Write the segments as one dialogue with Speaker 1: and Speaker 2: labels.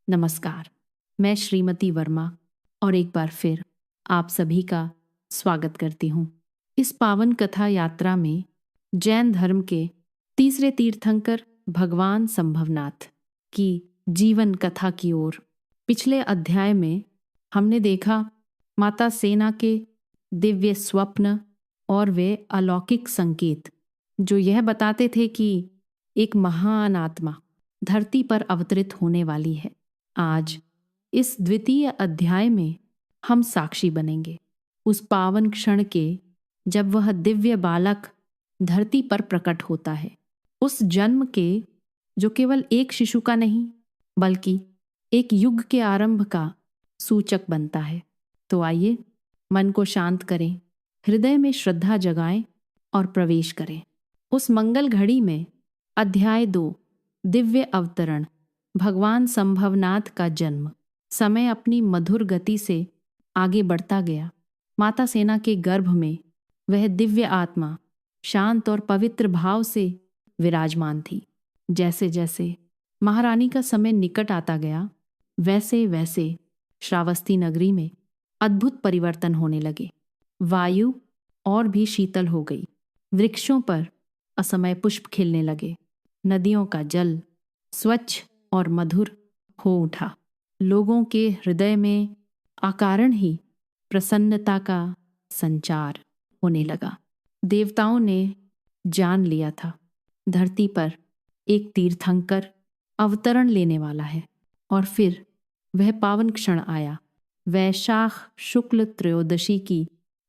Speaker 1: नमस्कार, मैं श्रीमती वर्मा और एक बार फिर आप सभी का स्वागत करती हूँ इस पावन कथा यात्रा में जैन धर्म के तीसरे तीर्थंकर भगवान संभवनाथ की जीवन कथा की ओर। पिछले अध्याय में हमने देखा माता सेना के दिव्य स्वप्न और वे अलौकिक संकेत जो यह बताते थे कि एक महान आत्मा धरती पर अवतरित होने वाली है। आज इस द्वितीय अध्याय में हम साक्षी बनेंगे उस पावन क्षण के जब वह दिव्य बालक धरती पर प्रकट होता है, उस जन्म के जो केवल एक शिशु का नहीं बल्कि एक युग के आरंभ का सूचक बनता है। तो आइए मन को शांत करें, हृदय में श्रद्धा जगाएं और प्रवेश करें उस मंगल घड़ी में। अध्याय 2 दिव्य अवतरण। भगवान संभवनाथ का जन्म। समय अपनी मधुर गति से आगे बढ़ता गया। माता सेना के गर्भ में वह दिव्य आत्मा शांत और पवित्र भाव से विराजमान थी। जैसे जैसे महारानी का समय निकट आता गया, वैसे वैसे श्रावस्ती नगरी में अद्भुत परिवर्तन होने लगे। वायु और भी शीतल हो गई, वृक्षों पर असमय पुष्प खिलने लगे, नदियों का जल स्वच्छ और मधुर हो उठा। लोगों के हृदय में अकारण ही प्रसन्नता का संचार होने लगा। देवताओं ने जान लिया था धरती पर एक तीर्थंकर अवतरण लेने वाला है। और फिर वह पावन क्षण आया। वैशाख शुक्ल त्रयोदशी की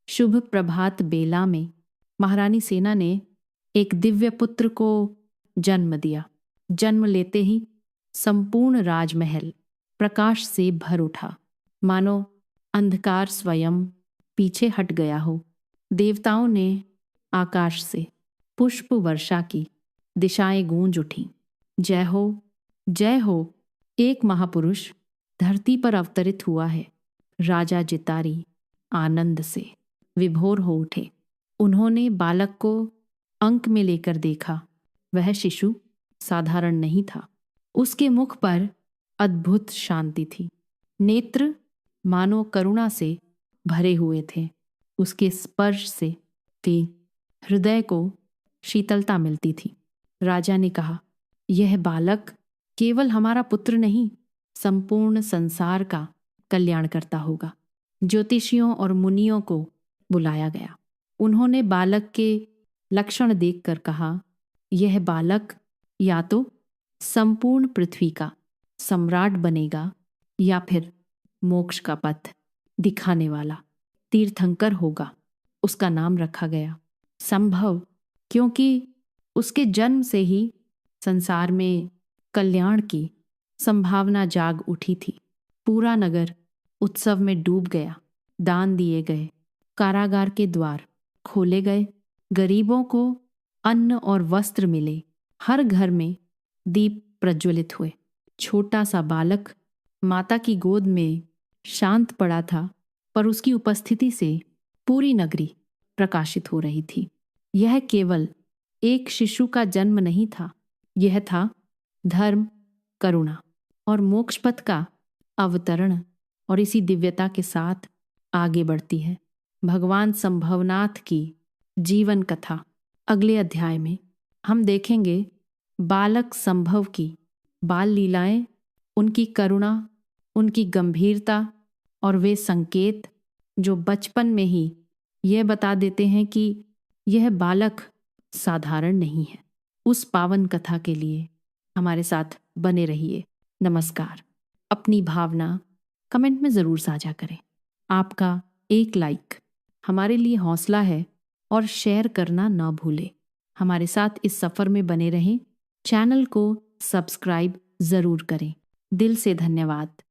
Speaker 1: शुभ प्रभात बेला में महारानी सेना ने एक दिव्य पुत्र को जन्म दिया। जन्म लेते ही संपूर्ण राजमहल प्रकाश से भर उठा, मानो अंधकार स्वयं पीछे हट गया हो। देवताओं ने आकाश से पुष्प वर्षा की, दिशाएं गूंज उठी। जय हो, एक महापुरुष धरती पर अवतरित हुआ है। राजा जितारी आनंद से विभोर हो उठे। उन्होंने बालक को अंक में लेकर देखा। वह शिशु साधारण नहीं था। उसके मुख पर अद्भुत शांति थी। नेत्र मानो करुणा से भरे हुए थे। उसके स्पर्श से भी हृदय को शीतलता मिलती थी। राजा ने कहा, यह बालक केवल हमारा पुत्र नहीं, संपूर्ण संसार का कल्याण करता होगा। ज्योतिषियों और मुनियों को बुलाया गया। उन्होंने बालक के लक्षण देखकर कहा, यह बालक या तो संपूर्ण पृथ्वी का सम्राट बनेगा या फिर मोक्ष का पथ दिखाने वाला तीर्थंकर होगा। उसका नाम रखा गया संभव, क्योंकि उसके जन्म से ही संसार में कल्याण की संभावना जाग उठी थी। पूरा नगर उत्सव में डूब गया। दान दिए गए, कारागार के द्वार खोले गए, गरीबों को अन्न और वस्त्र मिले, हर घर में दीप प्रज्वलित हुए। छोटा सा बालक माता की गोद में शांत पड़ा था, पर उसकी उपस्थिति से पूरी नगरी प्रकाशित हो रही थी। यह केवल एक शिशु का जन्म नहीं था, यह था धर्म, करुणा और मोक्ष पथ का अवतरण। और इसी दिव्यता के साथ आगे बढ़ती है भगवान संभवनाथ की जीवन कथा। अगले अध्याय में हम देखेंगे बालक संभव की बाल लीलाएं, उनकी करुणा, उनकी गंभीरता और वे संकेत जो बचपन में ही यह बता देते हैं कि यह बालक साधारण नहीं है। उस पावन कथा के लिए हमारे साथ बने रहिए। नमस्कार। अपनी भावना कमेंट में ज़रूर साझा करें। आपका एक लाइक हमारे लिए हौसला है और शेयर करना ना भूलें। हमारे साथ इस सफ़र में बने रहें। चैनल को सब्सक्राइब ज़रूर करें। दिल से धन्यवाद।